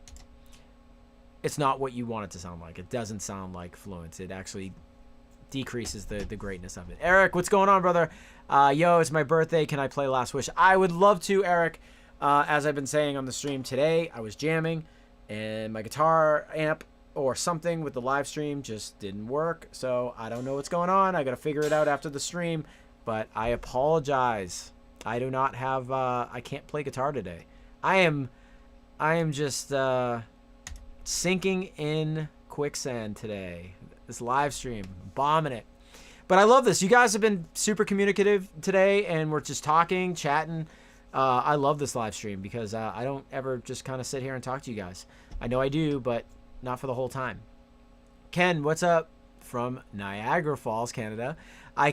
It's not what you want it to sound like. It doesn't sound like Fluence. It actually decreases the greatness of it. Eric, what's going on, brother? Yo, it's my birthday. Can I play Last Wish? I would love to, Eric. As I've been saying on the stream today, I was jamming, and my guitar amp or something with the live stream just didn't work. So I don't know what's going on. I got to figure it out after the stream, but I apologize. I do not have, I can't play guitar today. I am just sinking in quicksand today. This live stream, bombing it. But I love this. You guys have been super communicative today, and we're just talking, chatting. I love this live stream because I don't ever just kind of sit here and talk to you guys. I know I do, but not for the whole time. Ken, what's up from Niagara Falls, Canada? I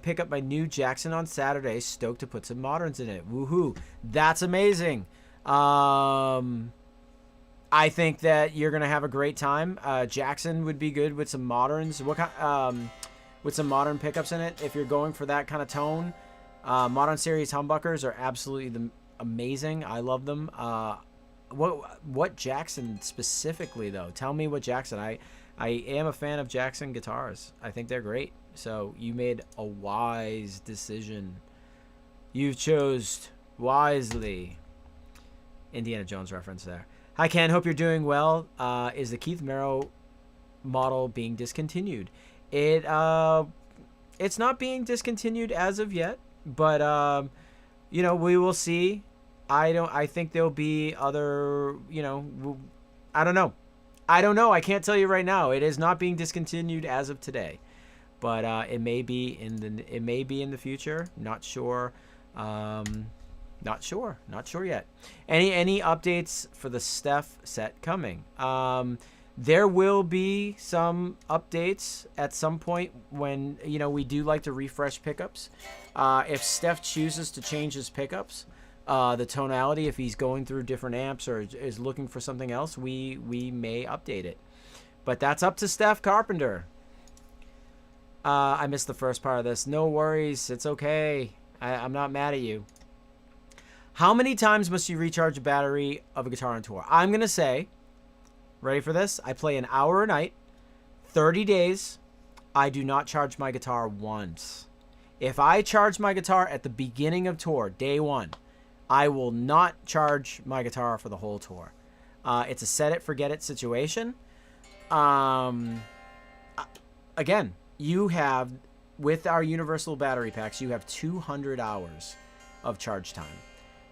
pick up my new Jackson on Saturday. Stoked to put some moderns in it. Woohoo! That's amazing. I think that you're gonna have a great time. Jackson would be good with some moderns. What kind? With some modern pickups in it. If you're going for that kind of tone, modern series humbuckers are absolutely amazing. I love them. What Jackson specifically though? Tell me what Jackson. I am a fan of Jackson guitars. I think they're great. So you made a wise decision. You chose wisely. Indiana Jones reference there. Hi Ken, hope you're doing well. Is the Keith Merrow model being discontinued? It's not being discontinued as of yet, but you know, we will see. I think there'll be other, you know, I don't know. I can't tell you right now. It is not being discontinued as of today, but it may be in the future. Not sure. Not sure yet. Any updates for the Steph set coming? There will be some updates at some point when, you know, we do like to refresh pickups. If Steph chooses to change his pickups, the tonality, if he's going through different amps or is looking for something else, we may update it. But that's up to Steph Carpenter. I missed the first part of this. No worries. It's okay. I'm not mad at you. How many times must you recharge a battery of a guitar on tour? I'm going to say, ready for this? I play an hour a night, 30 days. I do not charge my guitar once. If I charge my guitar at the beginning of tour, day one, I will not charge my guitar for the whole tour. It's a set it, forget it situation. Again, you have, with our universal battery packs, you have 200 hours of charge time.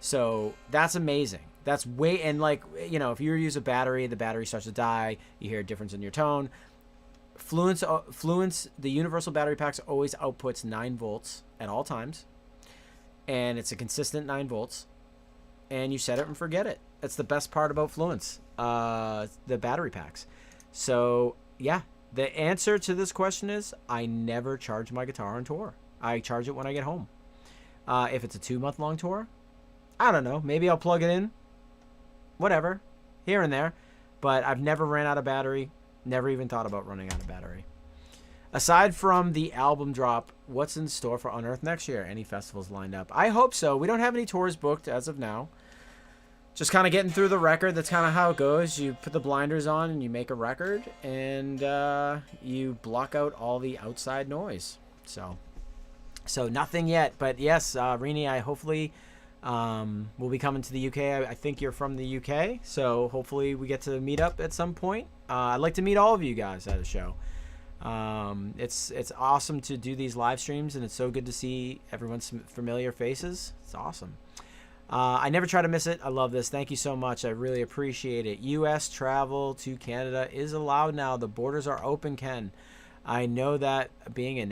So that's amazing. That's way, and like, you know, if you use a battery, the battery starts to die, you hear a difference in your tone. Fluence, the universal battery packs always outputs 9 volts at all times. And it's a consistent 9 volts. And you set it and forget it. That's the best part about Fluence, the battery packs. So, yeah, the answer to this question is I never charge my guitar on tour. I charge it when I get home. If it's a 2-month-long tour, I don't know. Maybe I'll plug it in. Whatever. Here and there. But I've never ran out of battery. Never even thought about running out of battery. Aside from the album drop, what's in store for Unearth next year? Any festivals lined up? I hope so. We don't have any tours booked as of now. Just kind of getting through the record. That's kind of how it goes. You put the blinders on and you make a record. And you block out all the outside noise. So nothing yet. But yes, Rini, I hopefully... we'll be coming to the UK. I think you're from the UK, so hopefully we get to meet up at some point. I'd like to meet all of you guys at a show. It's awesome to do these live streams, and it's so good to see everyone's familiar faces. It's awesome. I never try to miss it. I love this. Thank you so much. I really appreciate it. U.S. travel to Canada is allowed now. The borders are open, Ken. I know that being a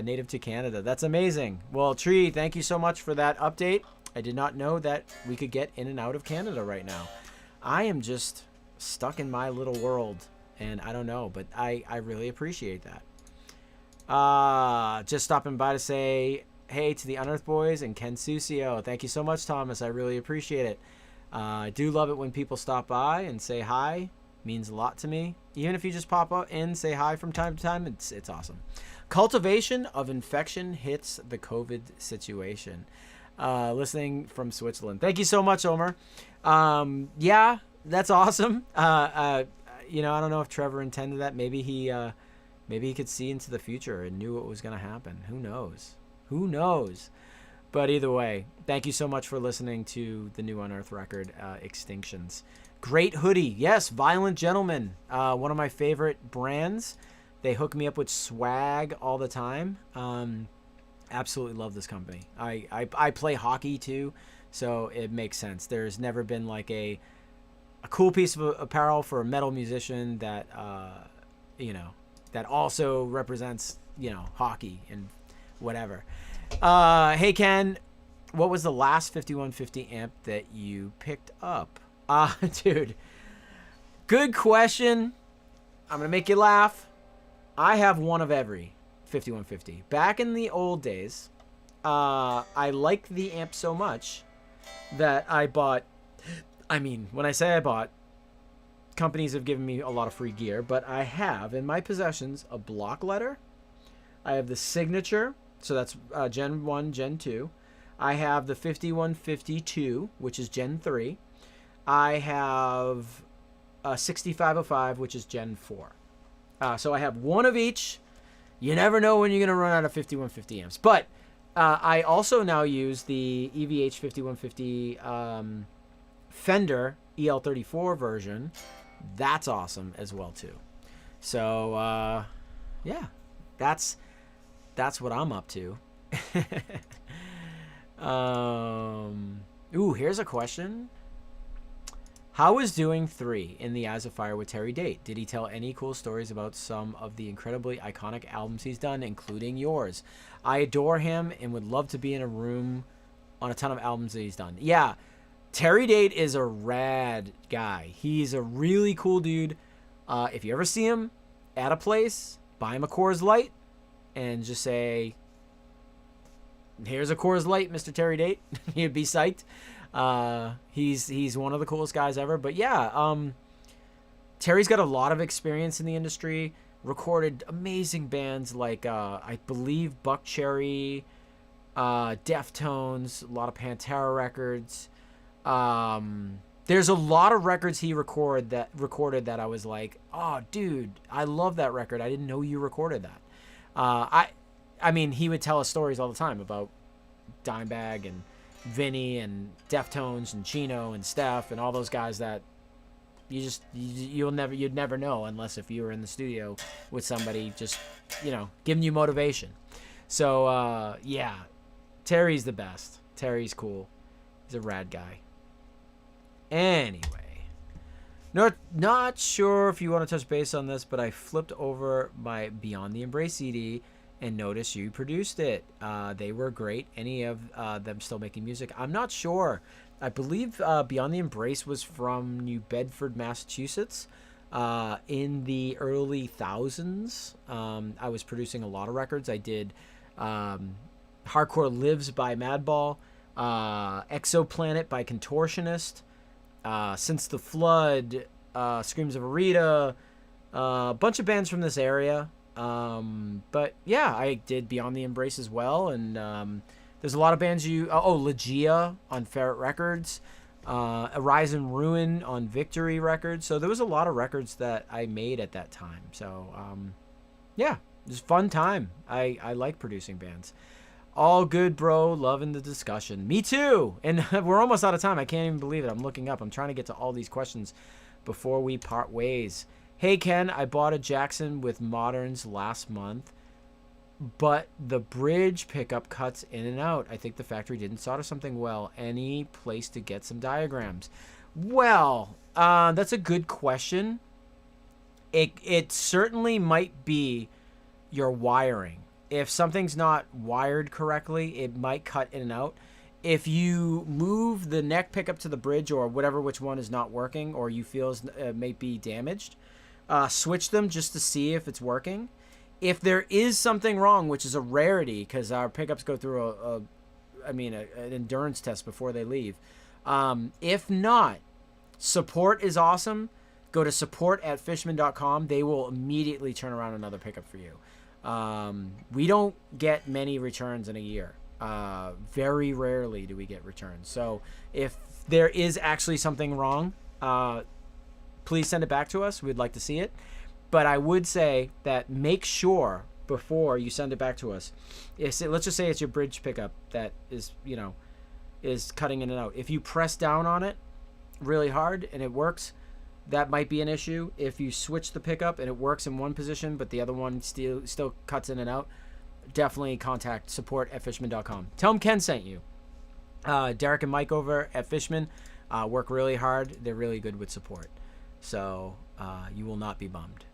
native to Canada. That's amazing. Well, Tree, thank you so much for that update. I did not know that we could get in and out of Canada right now. I am just stuck in my little world, and I don't know, but I really appreciate that. Just stopping by to say hey to the Unearth Boys and Ken Susi. Thank you so much, Thomas. I really appreciate it. I do love it when people stop by and say hi. Means a lot to me. Even if you just pop up and say hi from time to time, it's awesome. Cultivation of infection hits the COVID situation. Listening from Switzerland. Thank you so much, Omer. Yeah, that's awesome. I don't know if Trevor intended that. Maybe he could see into the future and knew what was going to happen. Who knows? But either way, thank you so much for listening to the new Unearth record, Extinctions. Great hoodie. Yes, Violent Gentleman. One of my favorite brands. They hook me up with swag all the time. Absolutely love this company. I play hockey too, so it makes sense. There's never been like a cool piece of apparel for a metal musician that that also represents hockey and whatever. Hey Ken, what was the last 5150 amp that you picked up? Dude, good question. I'm gonna make you laugh. I have one of every 5150. Back in the old days, I liked the amp so much that I bought. I mean, when I say I bought, companies have given me a lot of free gear, but I have in my possessions a block letter. I have the Signature, so that's Gen 1, Gen 2. I have the 5152, which is Gen 3. I have a 6505, which is Gen 4. So I have one of each. You never know when you're going to run out of 5150 amps. But I also now use the EVH 5150 Fender EL34 version. That's awesome as well, too. So, yeah, that's what I'm up to. Here's a question. How was doing 3 in the Eyes of Fire with Terry Date? Did he tell any cool stories about some of the incredibly iconic albums he's done, including yours? I adore him and would love to be in a room on a ton of albums that he's done. Yeah, Terry Date is a rad guy. He's a really cool dude. If you ever see him at a place, buy him a Coors Light and just say, here's a Coors Light, Mr. Terry Date. He'd be psyched. He's one of the coolest guys ever. But yeah, Terry's got a lot of experience in the industry. Recorded amazing bands like I believe Buck Cherry, Deftones, a lot of Pantera records. There's a lot of records he recorded that I was like, oh dude, I love that record. I didn't know you recorded that. I mean, he would tell us stories all the time about Dimebag and Vinny and Deftones and Chino and Steph and all those guys that you'd never know unless if you were in the studio with somebody just giving you motivation. So yeah, Terry's the best. Terry's cool. He's a rad guy. Anyway, not sure if you want to touch base on this, but I flipped over my Beyond the Embrace CD and noticed you produced it. They were great. Any of them still making music? I'm not sure. I believe Beyond the Embrace was from New Bedford, Massachusetts. In the early thousands, I was producing a lot of records. I did Hardcore Lives by Madball, Exoplanet by Contortionist, Since the Flood, Screams of Arita, a bunch of bands from this area. But yeah, I did Beyond the Embrace as well, and there's a lot of bands Legia on Ferret Records, Arise and Ruin on Victory Records. So there was a lot of records that I made at that time. So yeah, it was a fun time. I like producing bands. All good, bro. Loving the discussion. Me too. And we're almost out of time. I can't even believe it. I'm looking up. I'm trying to get to all these questions before we part ways. Hey, Ken, I bought a Jackson with Moderns last month. but the bridge pickup cuts in and out. I think the factory didn't solder something well. Any place to get some diagrams? Well, that's a good question. It certainly might be your wiring. If something's not wired correctly, it might cut in and out. If you move the neck pickup to the bridge, or which one is not working, or you feel may be damaged, switch them just to see if it's working. If there is something wrong, which is a rarity because our pickups go through an endurance test before they leave. If not, support is awesome. Go to support@fishman.com. They will immediately turn around another pickup for you. We don't get many returns in a year. Very rarely do we get returns. So if there is actually something wrong, please send it back to us. We'd like to see it. But I would say that make sure before you send it back to us. Let's just say it's your bridge pickup that is cutting in and out. If you press down on it really hard and it works, that might be an issue. If you switch the pickup and it works in one position but the other one still cuts in and out, definitely contact support@fishman.com. Tell them Ken sent you. Derek and Mike over at Fishman work really hard. They're really good with support. So you will not be bummed.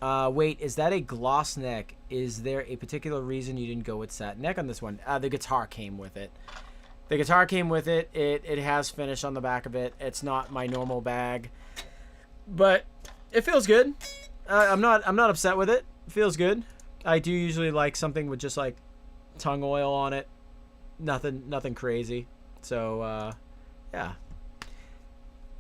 Wait, is that a gloss neck? Is there a particular reason you didn't go with satin neck on this one? The guitar came with it. The guitar came with it. It has finish on the back of it. It's not my normal bag, but it feels good. I'm not upset with it. It feels good. I do usually like something with just like tongue oil on it. Nothing crazy. So yeah.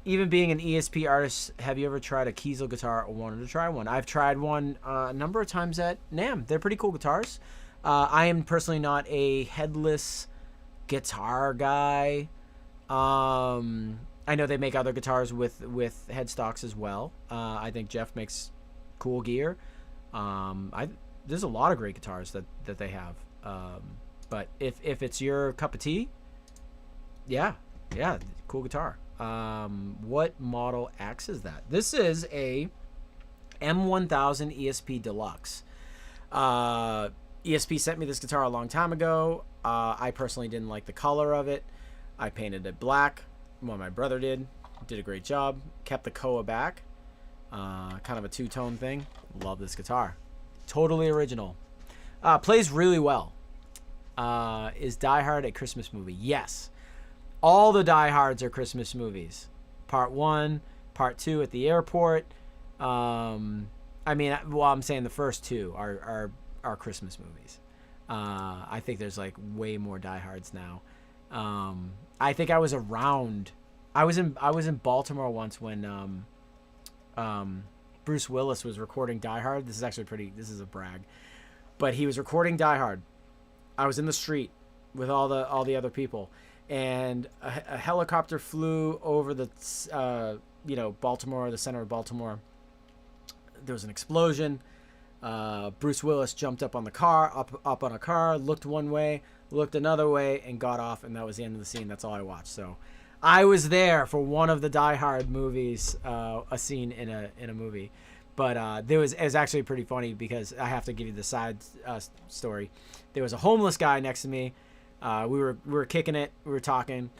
Even being an ESP artist, have you ever tried a Kiesel guitar or wanted to try one? I've tried one a number of times at NAMM. They're pretty cool guitars. I am personally not a headless guitar guy. I know they make other guitars with headstocks as well. I think Jeff makes cool gear. There's a lot of great guitars that they have. But if it's your cup of tea, yeah, cool guitar. What model axe is that? This is a M1000 Esp Deluxe. ESP sent me this guitar a long time ago. I personally didn't like the color of it. I painted it black. Well, my brother did a great job. Kept the koa back. Kind of a two-tone thing. Love this guitar. Totally original. Plays really well. Is Die Hard a Christmas movie? Yes. All the Die Hards are Christmas movies. Part 1, Part 2 at the airport. I'm saying the first two are Christmas movies. I think there's like way more Die Hards now. I think I was around. I was in Baltimore once when Bruce Willis was recording Die Hard. This is a brag, but he was recording Die Hard. I was in the street with all the other people, and a helicopter flew over the Baltimore, the center of Baltimore. There was an explosion. Bruce Willis jumped up on the car, up on a car, looked one way, looked another way, and got off, and that was the end of the scene. That's all I watched. So I was there for one of the Die Hard movies, a scene in a movie. But it was actually pretty funny because I have to give you the side story. There was a homeless guy next to me. We were kicking it, we were talking,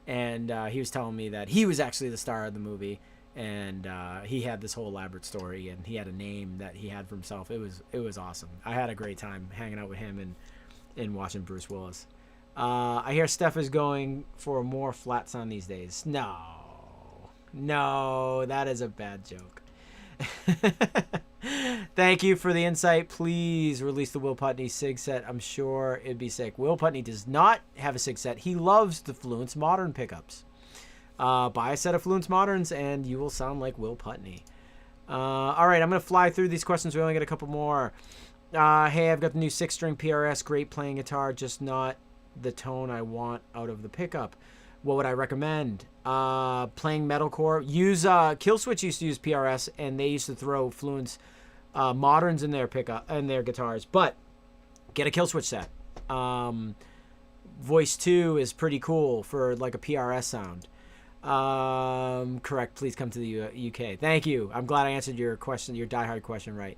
and he was telling me that he was actually the star of the movie, and he had this whole elaborate story, and he had a name that he had for himself. It was awesome. I had a great time hanging out with him and watching Bruce Willis. I hear Steph is going for a more flat sound these days. No, that is a bad joke. Thank you for the insight. Please release the Will Putney SIG set. I'm sure it'd be sick. Will Putney does not have a SIG set. He loves the Fluence Modern pickups. Buy a set of Fluence Moderns and you will sound like Will Putney. All right, I'm going to fly through these questions. We only got a couple more. Hey, I've got the new 6-string PRS. Great playing guitar, just not the tone I want out of the pickup. What would I recommend? Playing metalcore. Use Killswitch used to use PRS, and they used to throw Fluence Moderns in their pickup and their guitars. But get a Killswitch set. Voice 2 is pretty cool for like a PRS sound. Correct. Please come to the UK. Thank you. I'm glad I answered your question, your Die Hard question right.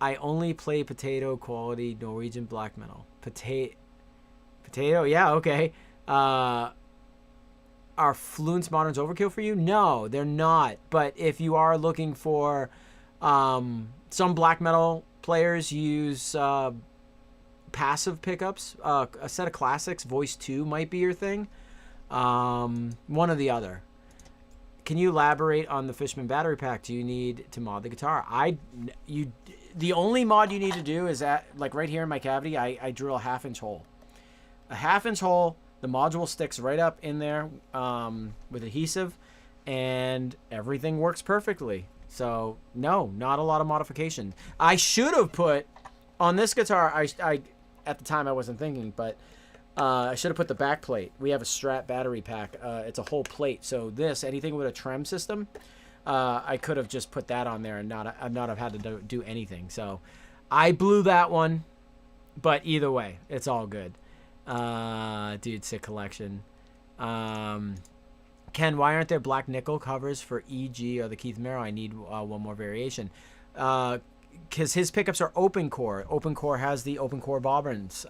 I only play potato quality Norwegian black metal. Potato, yeah, okay. Are Fluence Moderns overkill for you? No, they're not. But if you are looking for some black metal players use passive pickups, a set of classics, Voice 2 might be your thing. One or the other. Can you elaborate on the Fishman battery pack? Do you need to mod the guitar? The only mod you need to do is like right here in my cavity, I drill a 1/2 inch hole. A 1/2 inch hole, the module sticks right up in there with adhesive, and everything works perfectly. So no, not a lot of modification. I should have put on this guitar, I at the time I wasn't thinking, but I should have put the back plate. We have a Strat battery pack. It's a whole plate. So anything with a trem system, I could have just put that on there and not have had to do anything. So I blew that one, but either way, it's all good. Dude, sick collection. Ken, why aren't there black nickel covers for EG or the Keith Merrow? I need one more variation. Because his pickups are open core. Open core has the open core bobbins.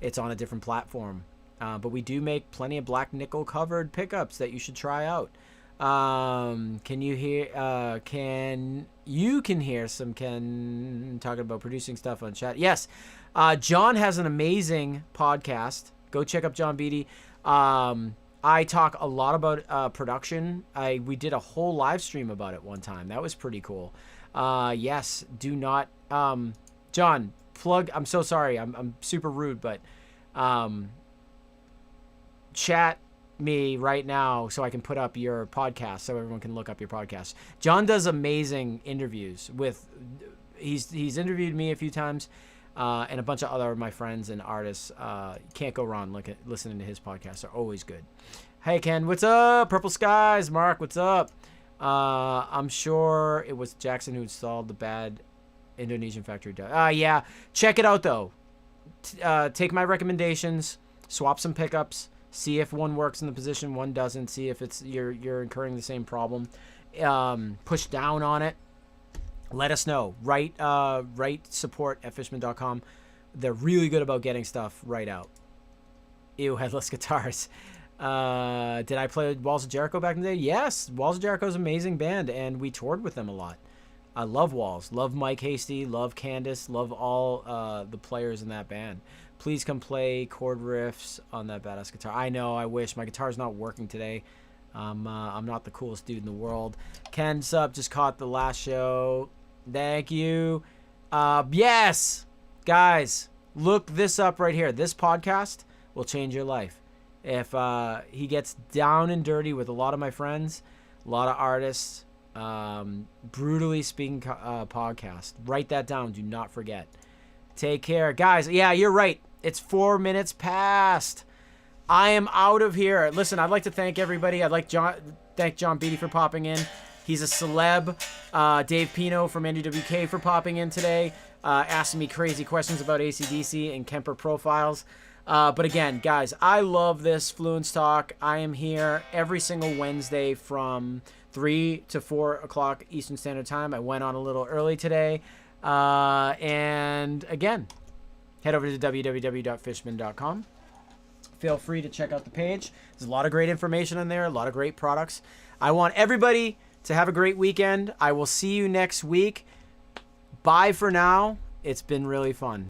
It's on a different platform. But we do make plenty of black nickel covered pickups that you should try out. Can you hear Ken talking about producing stuff on chat? Yes. John has an amazing podcast. Go check out John Beatty. I talk a lot about production. We did a whole live stream about it one time. That was pretty cool. Yes, do not John, plug. I'm so sorry. I'm super rude, but chat me right now so I can put up your podcast so everyone can look up your podcast. John does amazing interviews with he's interviewed me a few times and a bunch of other of my friends and artists. Can't go wrong listening to his podcasts. They're always good. Hey Ken, what's up? Purple Skies, Mark, what's up? I'm sure it was Jackson who installed the bad Indonesian factory. Yeah, check it out though. Take my recommendations, swap some pickups, see if one works in the position, one doesn't. See if you're incurring the same problem. Push down on it. Let us know. Write support@fishman.com. They're really good about getting stuff right out. Ew, headless guitars. Did I play Walls of Jericho back in the day? Yes, Walls of Jericho's an amazing band, and we toured with them a lot. I love Walls, love Mike Hasty, love Candace, love all the players in that band. Please come play chord riffs on that badass guitar. I know, I wish. My guitar's not working today. I'm not the coolest dude in the world. Ken Sup just caught the last show. Thank you. Yes, guys, look this up right here. This podcast will change your life. If he gets down and dirty with a lot of my friends, a lot of artists, Brutally Speaking podcast. Write that down. Do not forget. Take care, guys. Yeah, you're right. It's 4 minutes past. I am out of here. Listen, I'd like to thank everybody. I'd like thank John Beatty for popping in. He's a celeb. Dave Pino from NDWK for popping in today, asking me crazy questions about AC/DC and Kemper profiles. But again, guys, I love this Fluence Talk. I am here every single Wednesday from 3 to 4 o'clock Eastern Standard Time. I went on a little early today. And again, head over to www.fishman.com. Feel free to check out the page. There's a lot of great information on there, a lot of great products. I want everybody to have a great weekend. I will see you next week. Bye for now. It's been really fun.